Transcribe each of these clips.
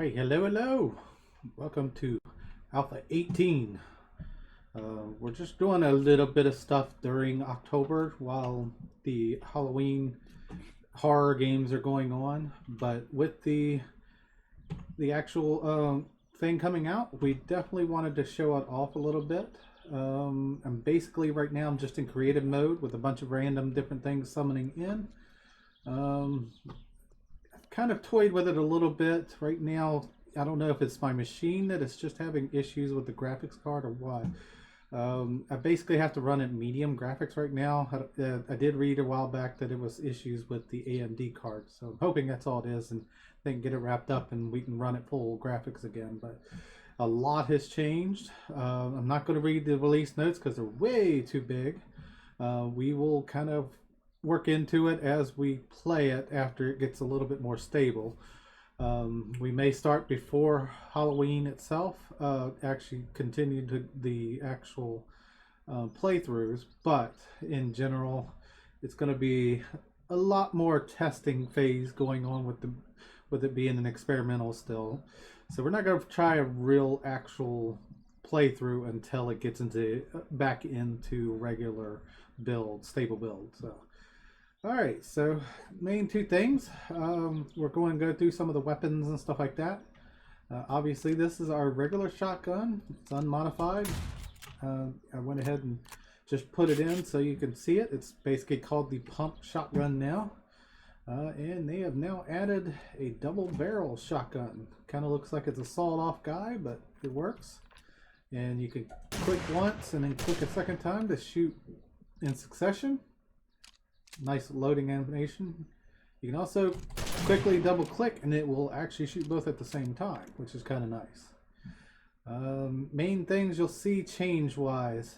Alright, hello. Welcome to Alpha 18. We're just doing a little bit of stuff during October while the Halloween horror games are going on. But with the actual thing coming out, we definitely wanted to show it off a little bit. And basically right now I'm just in creative mode with a bunch of random different things summoning in. Kind of toyed with it a little bit right now. I don't know if it's my machine that is just having issues with the graphics card or what. I basically have to run at medium graphics right now. I did read a while back that it was issues with the AMD card, so I'm hoping that's all it is and they can get it wrapped up and we can run at full graphics again. But a lot has changed. I'm not going to read the release notes because they're way too big. We will kind of work into it as we play it after it gets a little bit more stable. We may start before Halloween itself, actually continue to the actual playthroughs, but in general it's going to be a lot more testing phase going on with it being an experimental still. So we're not going to try a real actual playthrough until it gets back into regular build, stable build. So alright, so main two things. We're going to go through some of the weapons and stuff like that. Obviously this is our regular shotgun. It's unmodified. I went ahead and just put it in so you can see it. It's basically called the pump shotgun now. And they have now added a double barrel shotgun. Kind of looks like it's a sawed off guy, but it works. And you can click once and then click a second time to shoot in succession. Nice loading animation. You can also quickly double click and it will actually shoot both at the same time, which is kind of nice. Main things you'll see change wise,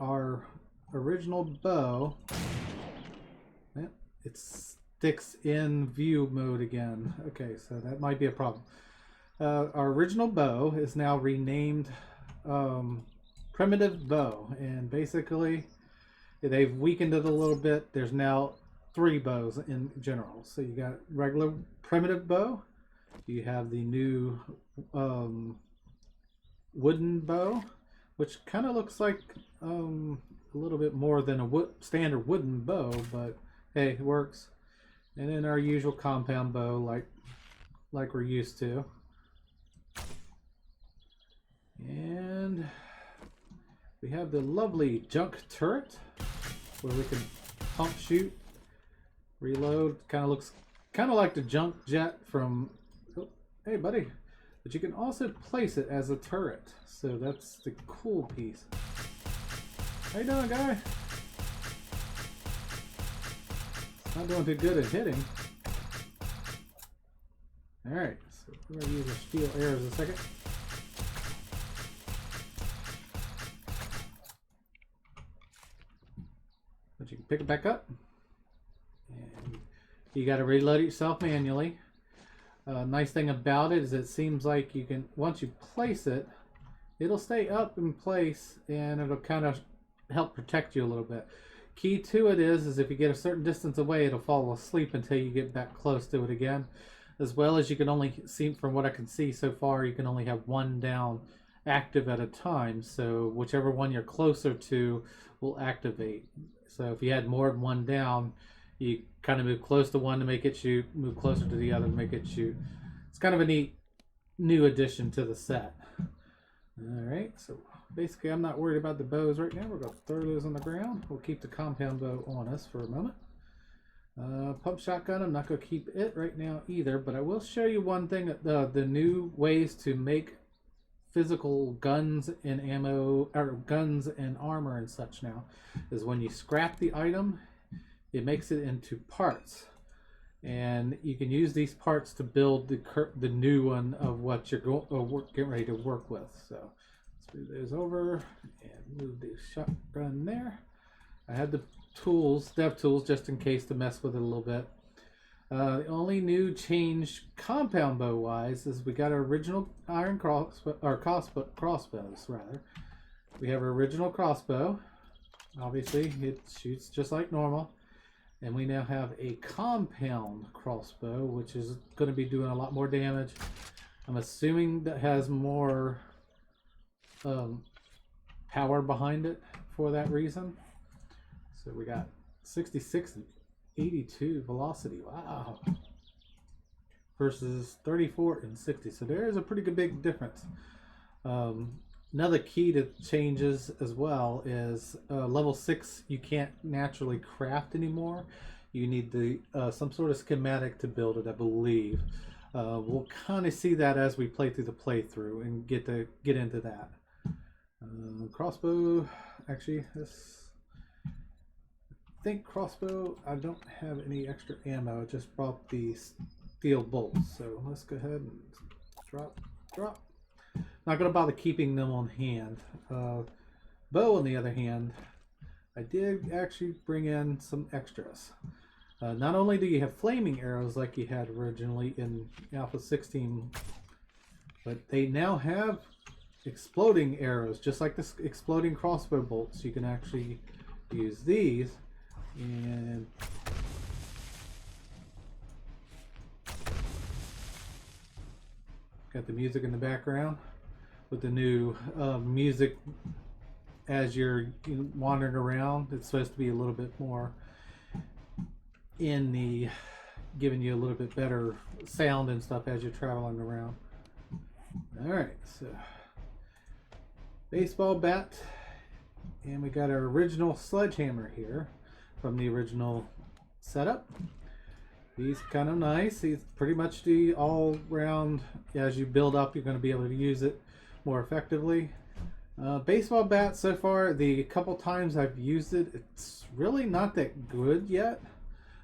our original bow, it sticks in view mode again. Okay, so that might be a problem. Our original bow is now renamed Primitive Bow, and basically they've weakened it a little bit. There's now 3 bows in general. So you got regular primitive bow. You have the new wooden bow, which kind of looks like a little bit more than a standard wooden bow, but hey, it works. And then our usual compound bow, like we're used to. And we have the lovely junk turret where we can pump shoot, reload. Kind of looks kind of like the junk jet from, oh, hey buddy, but you can also place it as a turret, so that's the cool piece. How you doing, guy? Not doing too good at hitting. Alright, so we're going to use our steel arrows a second. But you can pick it back up. And you got to reload it yourself manually. Nice thing about it is it seems like you can, once you place it, it'll stay up in place and it'll kind of help protect you a little bit. Key to it is if you get a certain distance away, it'll fall asleep until you get back close to it again. As well as you can only see, from what I can see so far, you can only have one down active at a time. So whichever one you're closer to will activate. So if you had more than one down, you kind of move close to one to make it shoot, move closer to the other to make it shoot. It's kind of a neat new addition to the set. Alright, so basically I'm not worried about the bows right now. We're going to throw those on the ground. We'll keep the compound bow on us for a moment. Pump shotgun, I'm not going to keep it right now either, but I will show you one thing, the new ways to make physical guns and ammo, or guns and armor and such now, is when you scrap the item, it makes it into parts. And you can use these parts to build the new one of what you're getting ready to work with. So let's move those over and move the shotgun there. I had the tools, dev tools, just in case to mess with it a little bit. The only new change compound bow wise is we got our original iron crossbows rather. We have our original crossbow. Obviously it shoots just like normal. And we now have a compound crossbow, which is going to be doing a lot more damage. I'm assuming that has more power behind it for that reason. So we got 66 and 82 velocity. Wow. Versus 34 and 60. So there is a pretty good big difference. Another key to changes as well is level 6 you can't naturally craft anymore. You need the some sort of schematic to build it, I believe. We'll kind of see that as we play through the playthrough and get into that. Crossbow, actually, I think crossbow, I don't have any extra ammo. I just brought the steel bolts. So let's go ahead and drop. Not going to bother keeping them on hand. Bow, on the other hand, I did actually bring in some extras. Not only do you have flaming arrows like you had originally in Alpha 16, but they now have exploding arrows, just like the exploding crossbow bolts. You can actually use these and got the music in the background with the new music as you're wandering around. It's supposed to be a little bit more in the giving you a little bit better sound and stuff as you're traveling around. All right, so baseball bat, and we got our original sledgehammer here from the original setup. He's kind of nice. He's pretty much the all-round, as you build up, you're going to be able to use it more effectively. Baseball bat, so far, the couple times I've used it, it's really not that good yet.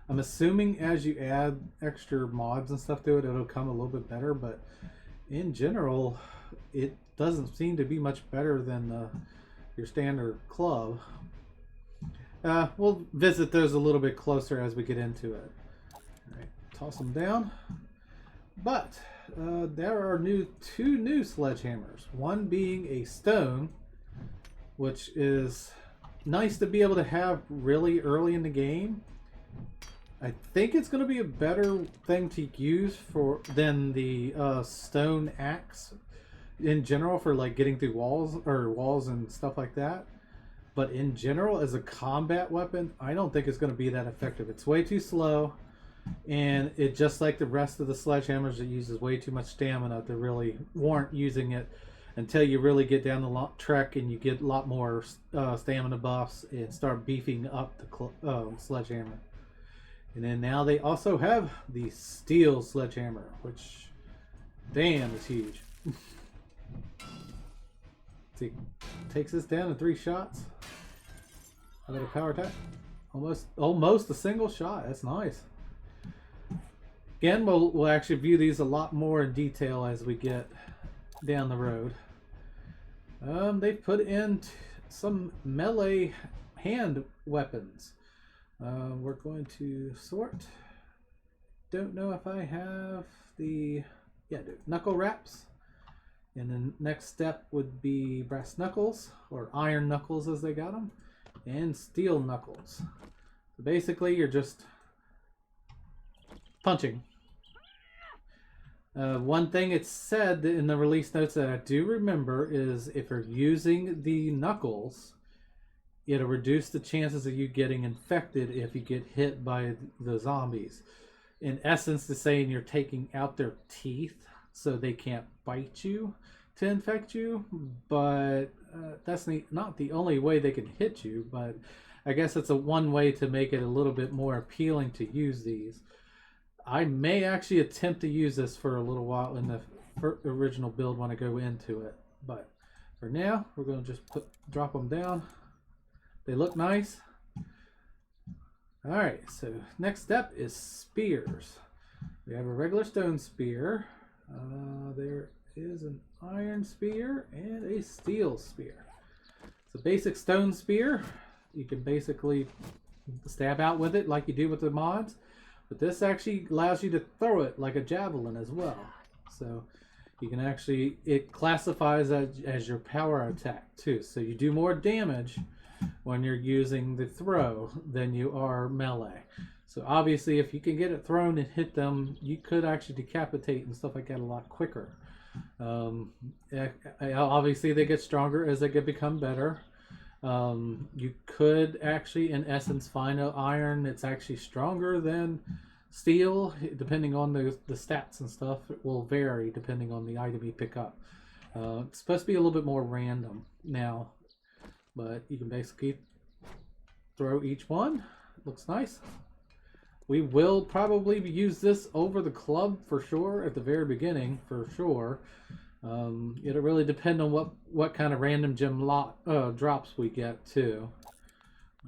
I'm assuming as you add extra mods and stuff to it, it'll come a little bit better, but in general, it doesn't seem to be much better than your standard club. We'll visit those a little bit closer as we get into it. All right, toss them down. But there are two new sledgehammers. One being a stone, which is nice to be able to have really early in the game. I think it's going to be a better thing to use than the stone axe in general for like getting through walls and stuff like that. But in general, as a combat weapon, I don't think it's going to be that effective. It's way too slow, and it, just like the rest of the sledgehammers, it uses way too much stamina to really warrant using it until you really get down the trek and you get a lot more stamina buffs and start beefing up the sledgehammer. And then now they also have the steel sledgehammer, which, damn, is huge. See, takes us down in 3 shots. I got a power attack. Almost a single shot. That's nice. Again, we'll actually view these a lot more in detail as we get down the road. They've put in some melee hand weapons. We're going to sort. Don't know if I have the knuckle wraps. And the next step would be brass knuckles, or iron knuckles as they got them, and steel knuckles. So basically, you're just punching. One thing it said in the release notes that I do remember is if you're using the knuckles, it'll reduce the chances of you getting infected if you get hit by the zombies. In essence, it's saying you're taking out their teeth so they can't bite you to infect you, but that's not the only way they can hit you, but I guess it's one way to make it a little bit more appealing to use these. I may actually attempt to use this for a little while in the original build when I go into it, but for now, we're going to just drop them down. They look nice. Alright, so next step is spears. We have a regular stone spear. There is an iron spear and a steel spear. It's a basic stone spear. You can basically stab out with it like you do with the mods. But this actually allows you to throw it like a javelin as well. So you can actually, it classifies as your power attack too. So you do more damage when you're using the throw than you are melee. So obviously if you can get it thrown and hit them, you could actually decapitate and stuff like that a lot quicker. Obviously, they get stronger as they become better. You could actually, in essence, find an iron that's actually stronger than steel, depending on the stats and stuff. It will vary depending on the item you pick up. It's supposed to be a little bit more random now, but you can basically throw each one. Looks nice. We will probably use this over the club for sure at the very beginning, for sure. It'll really depend on what kind of random gem drops we get too.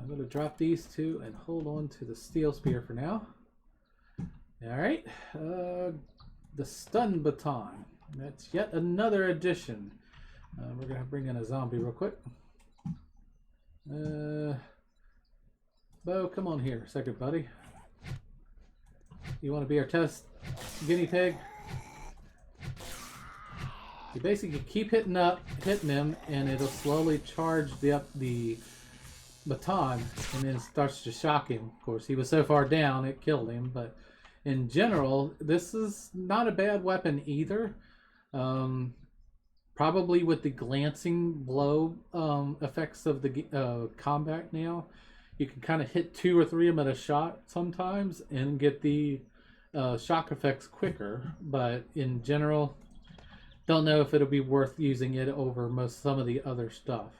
I'm going to drop these two and hold on to the steel spear for now. Alright, the stun baton. That's yet another addition. We're going to bring in a zombie real quick. Bo, come on here a second, buddy. You want to be our test guinea pig? You basically keep hitting him, and it'll slowly charge the baton, and then it starts to shock him. Of course, he was so far down it killed him, but in general, this is not a bad weapon either. Probably with the glancing blow effects of the combat now, you can kind of hit 2 or 3 of them at a shot sometimes and get the shock effects quicker. But in general, don't know if it'll be worth using it over some of the other stuff.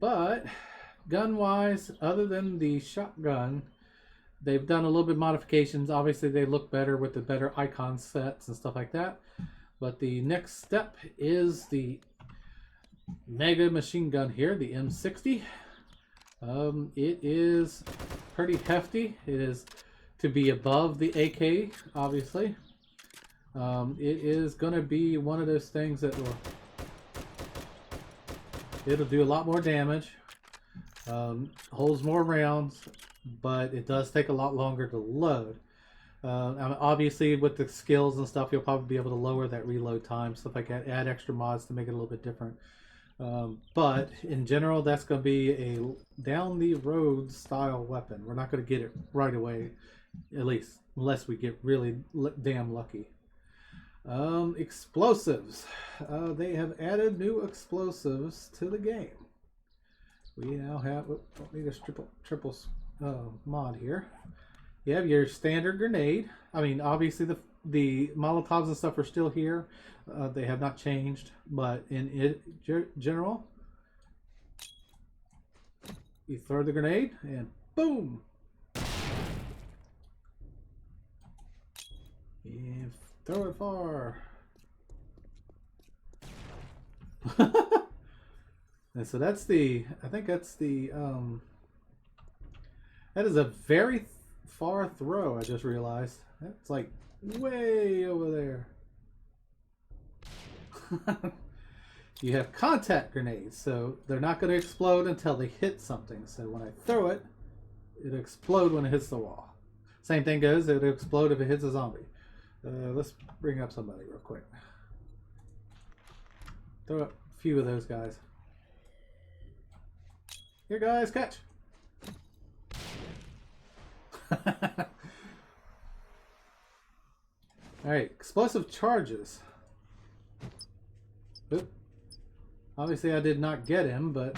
But gun-wise, other than the shotgun, they've done a little bit of modifications. Obviously, they look better with the better icon sets and stuff like that. But the next step is the mega machine gun here, the M60. It is pretty hefty. It is to be above the AK, obviously. It is going to be one of those things that it'll do a lot more damage, holds more rounds, but it does take a lot longer to load. Obviously, with the skills and stuff, you'll probably be able to lower that reload time, stuff like that, add extra mods to make it a little bit different. But in general, that's going to be a down the road style weapon. We're not going to get it right away, at least, unless we get really damn lucky. Explosives. They have added new explosives to the game. We now have, don't need this triple mod here. You have your standard grenade. I mean, obviously the Molotovs and stuff are still here. They have not changed, but in general, you throw the grenade and boom! And throw it far. And so that's I think that's that is a very far throw, I just realized. That's like way over there. You have contact grenades, so they're not going to explode until they hit something. So when I throw it, it'll explode when it hits the wall. Same thing goes, it'll explode if it hits a zombie. Let's bring up somebody real quick. Throw up a few of those guys. Here, guys, catch! Alright, explosive charges. Oop. Obviously I did not get him, but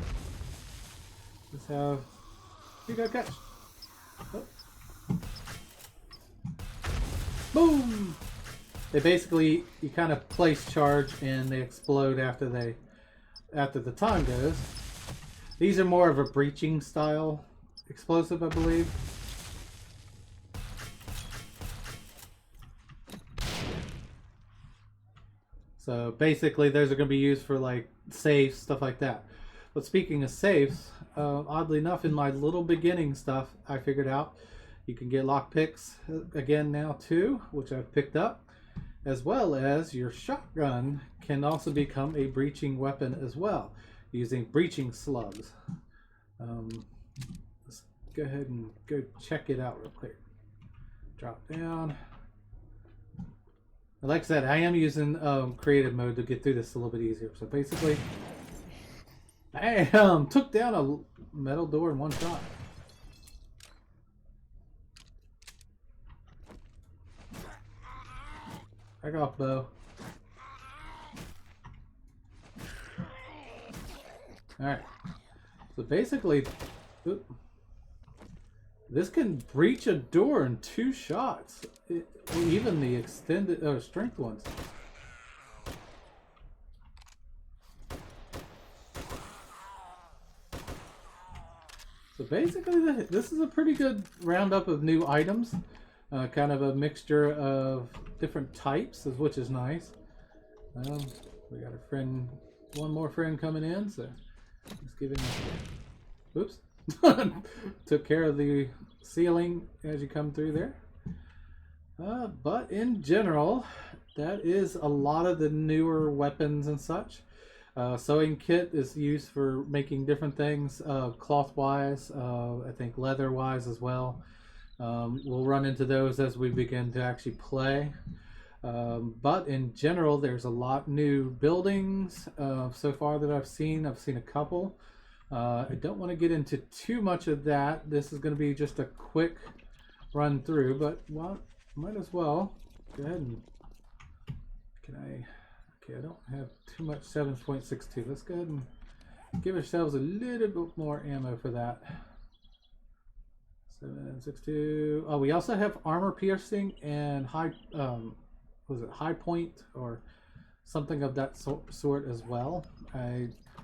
let's have... You got catch! Oop. Boom! They basically, you kind of place charge and they explode after the time goes. These are more of a breaching style explosive, I believe. So basically those are going to be used for like safes, stuff like that. But speaking of safes, oddly enough, in my little beginning stuff, I figured out you can get lockpicks again now too, which I've picked up, as well as your shotgun can also become a breaching weapon as well, using breaching slugs. Let's go ahead and go check it out real quick. Drop down. Like I said, I am using creative mode to get through this a little bit easier. So basically, bam! Took down a metal door in one shot. Back off, Bo. Alright. So basically, this can breach a door in 2 shots. Even the extended strength ones. So basically, this is a pretty good roundup of new items. Kind of a mixture of different types, which is nice. We got a friend, one more friend coming in, so let's give him a... Oops. Took care of the ceiling as you come through there. But in general, that is a lot of the newer weapons and such. Sewing kit is used for making different things, cloth-wise, I think leather-wise as well. We'll run into those as we begin to actually play. But in general, there's a lot new buildings so far that I've seen. I've seen a couple. I don't want to get into too much of that. This is going to be just a quick run through, but well, might as well go ahead and okay, I don't have too much 7.62. Let's go ahead and give ourselves a little bit more ammo for that. 7.62. Oh, we also have armor piercing and high was it high point or something of that sort as well.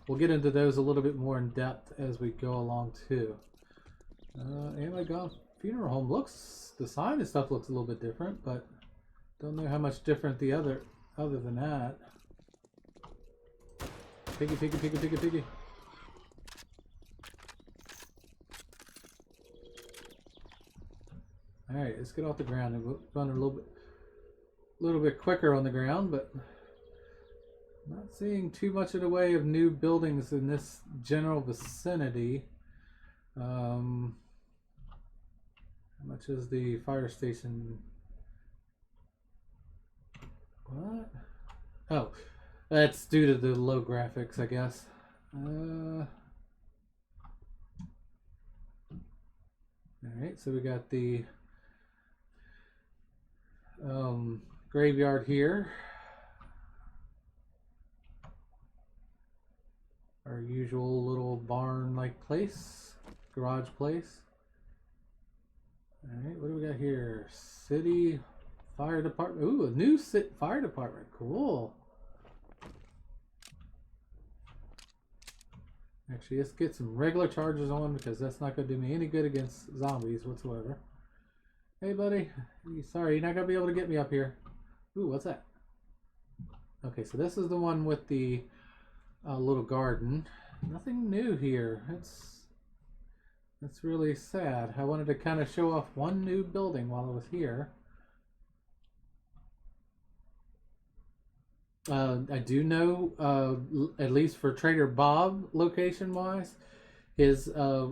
We'll get into those a little bit more in depth as we go along too. Anyway, funeral home the sign and stuff looks a little bit different, but don't know how much different the other than that. Piggy. All right, let's get off the ground and we'll run a little bit quicker on the ground, but not seeing too much of the way of new buildings in this general vicinity. How much is the fire station? What? Oh, that's due to the low graphics, I guess. Alright, so we got the graveyard here. Our usual little barn-like place, garage place. Alright, what do we got here? City fire department. Ooh, a new fire department. Cool. Actually, let's get some regular charges on because that's not going to do me any good against zombies whatsoever. Hey, buddy. Sorry, you're not going to be able to get me up here. Ooh, what's that? Okay, so this is the one with the little garden. Nothing new here. That's really sad. I wanted to kind of show off one new building while I was here. I do know, at least for Trader Bob location-wise, his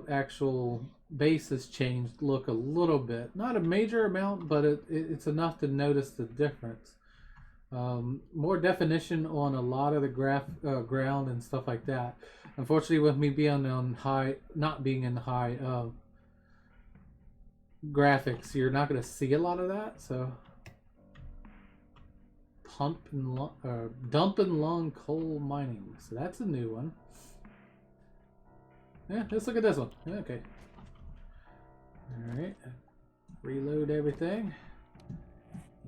actual base has changed look a little bit. Not a major amount, but it's enough to notice the difference. More definition on a lot of the ground and stuff like that. Unfortunately, with me being on high, not being in high graphics, you're not going to see a lot of that. So, dumping long coal mining. So that's a new one. Yeah, let's look at this one. Okay. All right. Reload everything,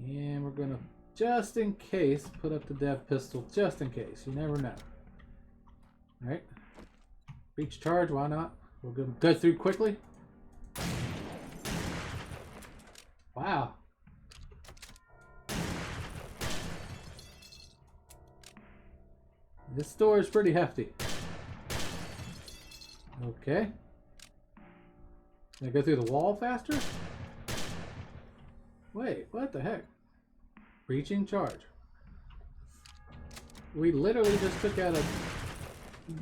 and we're gonna, just in case, put up the dev pistol, just in case. You never know. Alright. Breach charge, why not? We're gonna go through quickly. Wow. This door is pretty hefty. Okay. Can I go through the wall faster? Wait, what the heck? Breaching charge. We literally just took out a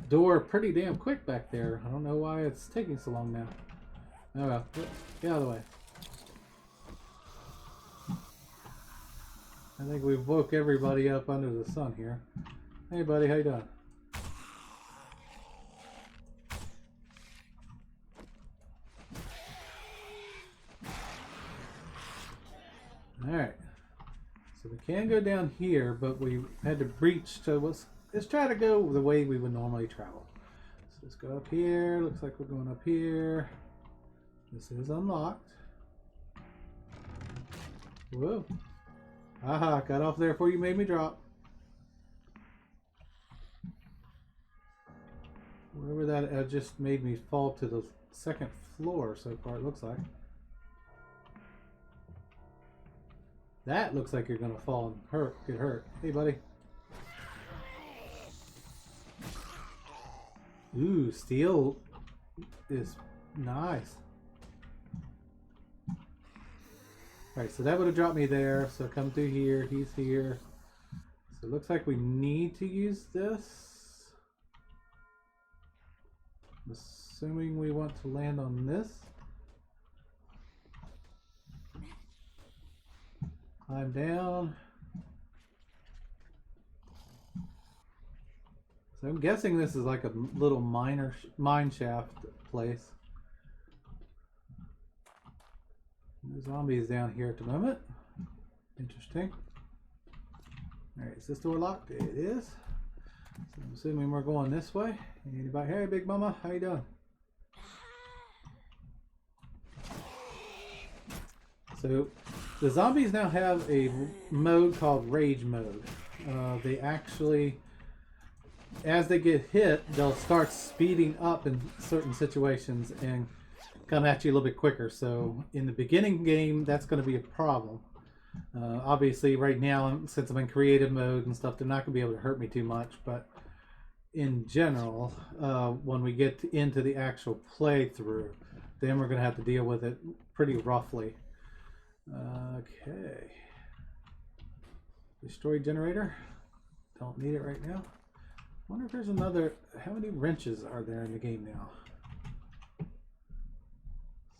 door pretty damn quick back there. I don't know why it's taking so long now. Oh well, get out of the way. I think we've woke everybody up under the sun here. Hey buddy, how you doing? Alright. So we can go down here, but we had to breach, so let's try to go the way we would normally travel. let's go up here. Looks like we're going up here. This is unlocked. Whoa. Aha, got off there before you made me drop. Wherever that just made me fall to the second floor so far, it looks like. That looks like you're gonna fall and get hurt. Hey, buddy. Ooh, steel is nice. Alright, so that would have dropped me there. So come through here. He's here. So it looks like we need to use this. I'm assuming we want to land on this. Climb down. So I'm guessing this is like a little mine shaft place. The zombies down here at the moment. Interesting. Alright, is this door locked? It is. So I'm assuming we're going this way. Anybody? Hey, Big Mama, how you doing? So the zombies now have a mode called Rage Mode. They actually, as they get hit, they'll start speeding up in certain situations and come at you a little bit quicker. So in the beginning game, that's going to be a problem. Obviously right now, since I'm in creative mode and stuff, they're not going to be able to hurt me too much. But in general, when we get into the actual playthrough, then we're going to have to deal with it pretty roughly. Okay. Destroy generator. Don't need it right now. Wonder if there's another. How many wrenches are there in the game now?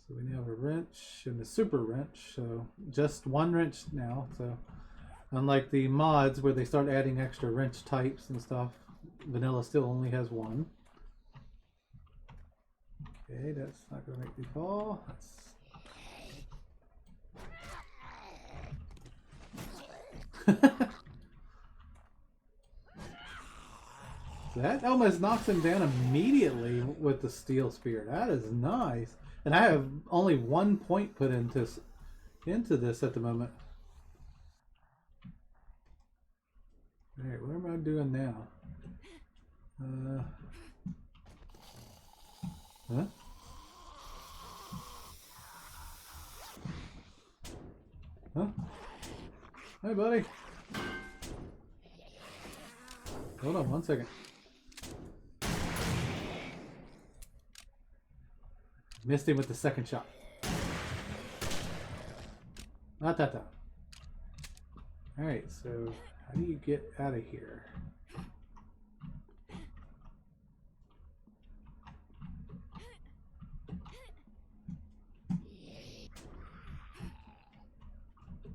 So we now have a wrench and a super wrench. So just one wrench now. So unlike the mods where they start adding extra wrench types and stuff, vanilla still only has one. Okay, that's not going to make me fall. That almost knocks him down immediately with the steel spear. That is nice. And I have only 1 point put into this at the moment. Alright, what am I doing now? Huh? Huh? Hey, buddy. Hold on 1 second. Missed him with the second shot. Not that time. Alright, so how do you get out of here? I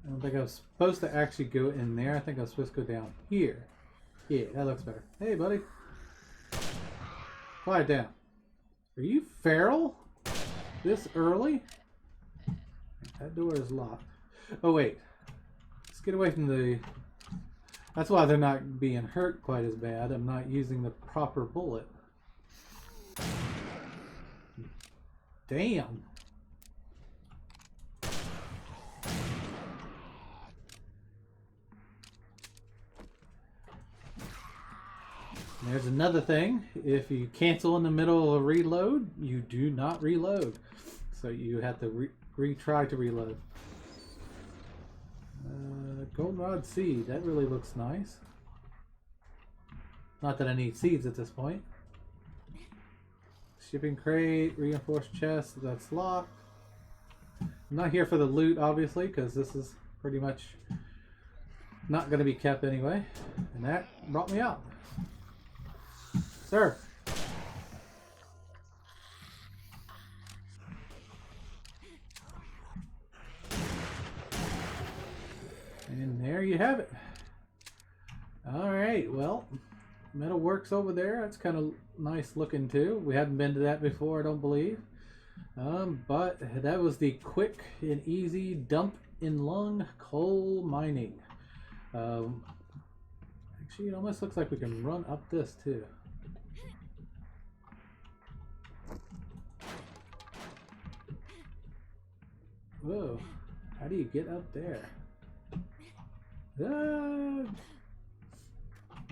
don't think I was supposed to actually go in there. I think I was supposed to go down here. Yeah, that looks better. Hey, buddy. Quiet down. Are you feral? This early? That door is locked. Oh, wait. Let's get away from the... That's why they're not being hurt quite as bad. I'm not using the proper bullet. Damn. There's another thing. If you cancel in the middle of a reload, you do not reload. So you have to retry to reload. Goldenrod seed. That really looks nice. Not that I need seeds at this point. Shipping crate, reinforced chest. That's locked. I'm not here for the loot, obviously, because this is pretty much not going to be kept anyway. And that brought me out. Sir. And there you have it. Alright, well, metal works over there. That's kind of nice looking too. We haven't been to that before, I don't believe. But that was the quick and easy dump in lung coal mining. Actually, it almost looks like we can run up this too. Whoa. How do you get up there? Ah!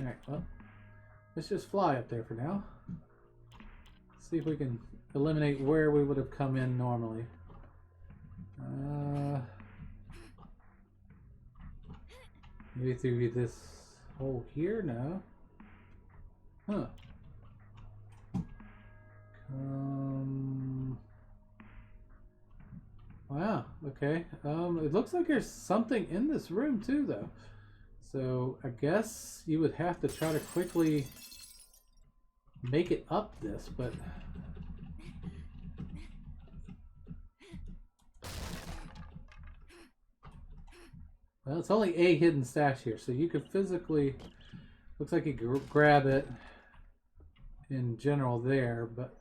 Alright, well, let's just fly up there for now. See if we can eliminate where we would have come in normally. Maybe through this hole here? No. Huh. Wow, okay. It looks like there's something in this room too, though. So I guess you would have to try to quickly make it up this, but well, it's only a hidden stash here, so you could physically, looks like you could grab it in general there, but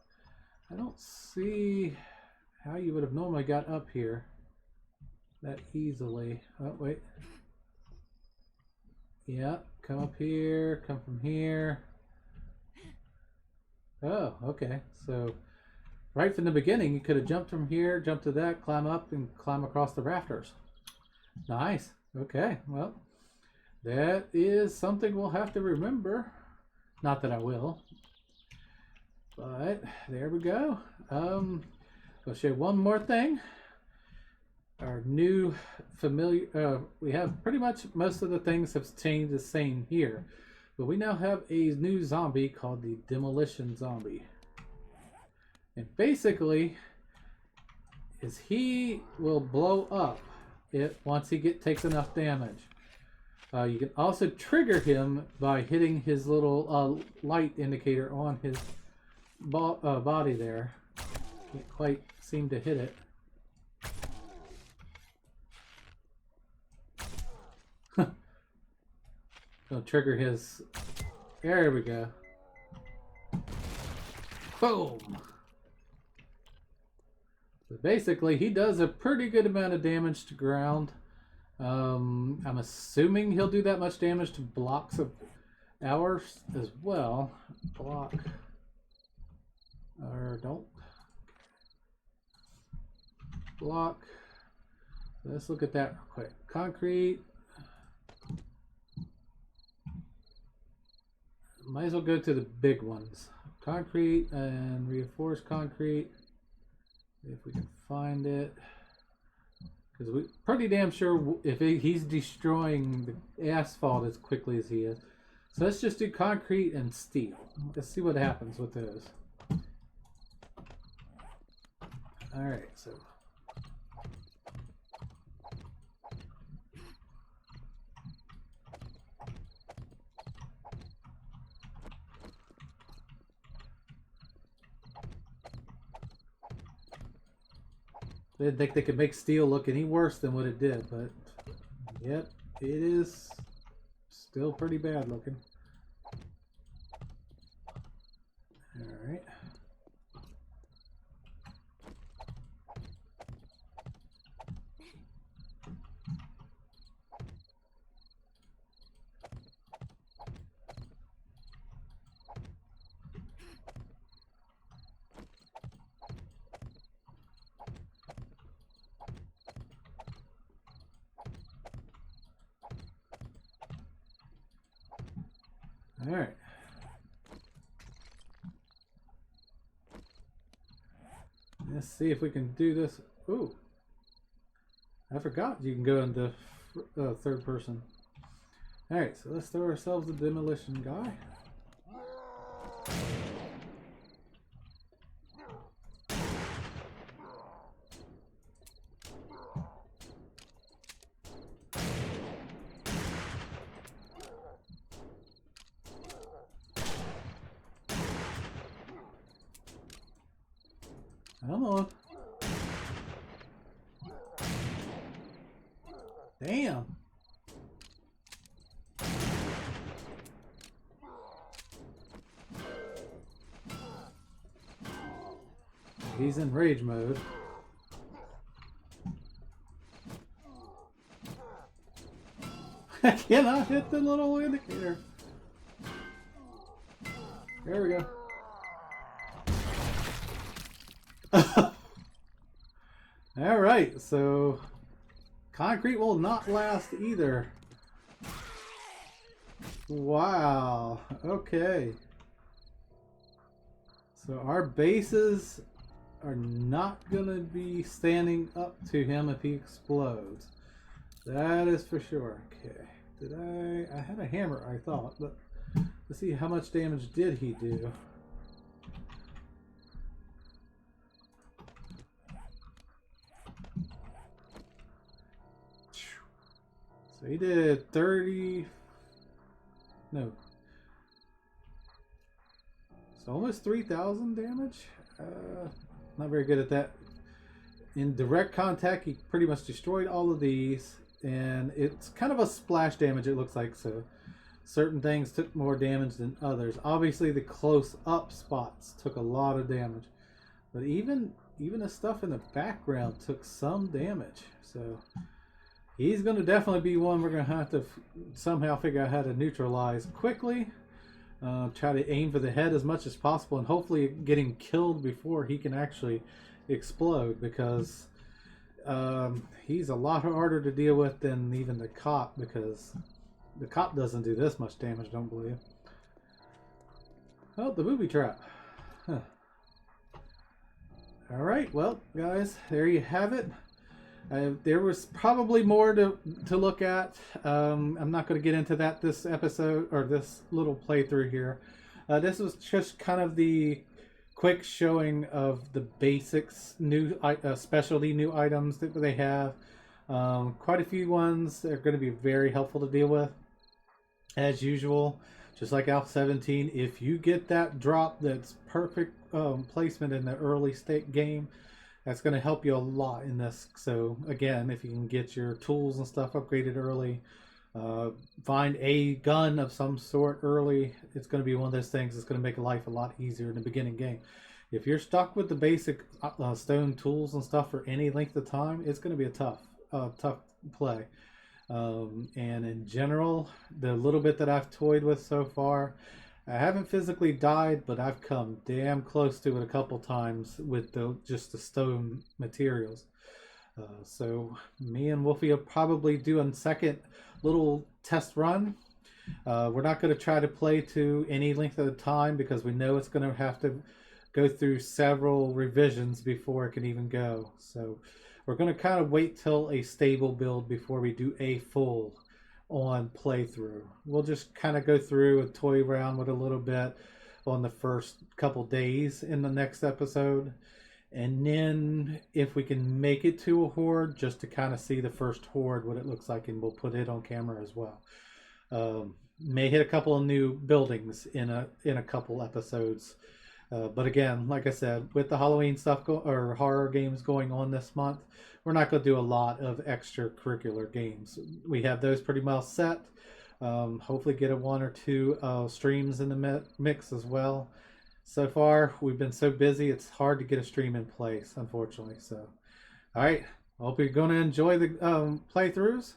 I don't see how you would have normally got up here that easily. Oh, wait. Yeah, come up here, come from here. Oh, okay. So right from the beginning, you could have jumped from here, jumped to that, climb up, and climb across the rafters. Nice. Okay, well, that is something we'll have to remember. Not that I will, but there we go. I'll show you one more thing. Our new familiar, we have pretty much most of the things have changed the same here, but we now have a new zombie called the Demolition Zombie. And basically, he will blow up once he takes enough damage. You can also trigger him by hitting his little light indicator on his body there. Can't quite seem to hit it. Gonna trigger his. There we go. Boom. So basically, he does a pretty good amount of damage to ground. I'm assuming he'll do that much damage to blocks of ours as well. Block. Or don't. Block. Let's look at that real quick. Concrete. Might as well go to the big ones. Concrete and reinforced concrete. If we can find it. Because we're pretty damn sure if he's destroying the asphalt as quickly as he is. So let's just do concrete and steel. Let's see what happens with those. Alright, so. They didn't think they could make steel look any worse than what it did, but yep, it is still pretty bad looking. Alright. Alright. Let's see if we can do this. Ooh. I forgot you can go into third person. Alright, so let's throw ourselves a demolition guy. Come on. Damn. He's in rage mode. I cannot hit the little indicator. There we go. All right, so concrete will not last either. Wow. Okay. So our bases are not going to be standing up to him if he explodes. That is for sure. Okay. Did I had a hammer, I thought, but let's see how much damage did he do. So he did 30, no. So almost 3,000 damage. Not very good at that. In direct contact, he pretty much destroyed all of these. And it's kind of a splash damage, it looks like. So certain things took more damage than others. Obviously, the close-up spots took a lot of damage. But even the stuff in the background took some damage. So he's going to definitely be one we're going to have to somehow figure out how to neutralize quickly. Try to aim for the head as much as possible, and hopefully get him killed before he can actually explode, because he's a lot harder to deal with than even the cop, because the cop doesn't do this much damage, don't believe. Oh, the booby trap. Huh. Alright, well, guys, there you have it. There was probably more to look at. I'm not going to get into that this episode, or this little playthrough here. This was just kind of the quick showing of the basics, new specialty new items that they have. Quite a few ones that are going to be very helpful to deal with. As usual, just like A18, if you get that drop that's perfect placement in the early state game, that's going to help you a lot in this. So again, if you can get your tools and stuff upgraded early, find a gun of some sort early, it's going to be one of those things that's going to make life a lot easier in the beginning game. If you're stuck with the basic stone tools and stuff for any length of time, it's going to be a tough play. And in general, the little bit that I've toyed with so far, I haven't physically died, but I've come damn close to it a couple times with just the stone materials. So me and Wolfie will probably do a second little test run. We're not going to try to play to any length of time, because we know it's going to have to go through several revisions before it can even go. So we're going to kind of wait till a stable build before we do a full on playthrough. We'll just kind of go through and toy around with a little bit on the first couple days in the next episode, and then if we can make it to a horde, just to kind of see the first horde, what it looks like, and we'll put it on camera as well. May hit a couple of new buildings in a couple episodes, but again, like I said, with the Halloween stuff or horror games going on this month, we're not going to do a lot of extracurricular games. We have those pretty well set. Hopefully get a one or two streams in the mix as well. So far, we've been so busy, it's hard to get a stream in place, unfortunately. So, all right, I hope you're going to enjoy the playthroughs.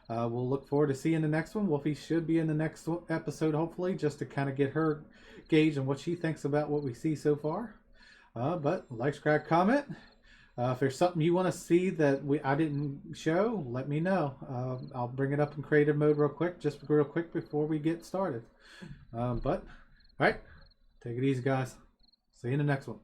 We'll look forward to seeing the next one. Wolfie should be in the next episode, hopefully, just to kind of get her gauge on what she thinks about what we see so far. But like, subscribe, comment. If there's something you want to see that I didn't show, let me know. I'll bring it up in creative mode real quick before we get started. But all right, take it easy, guys. See you in the next one.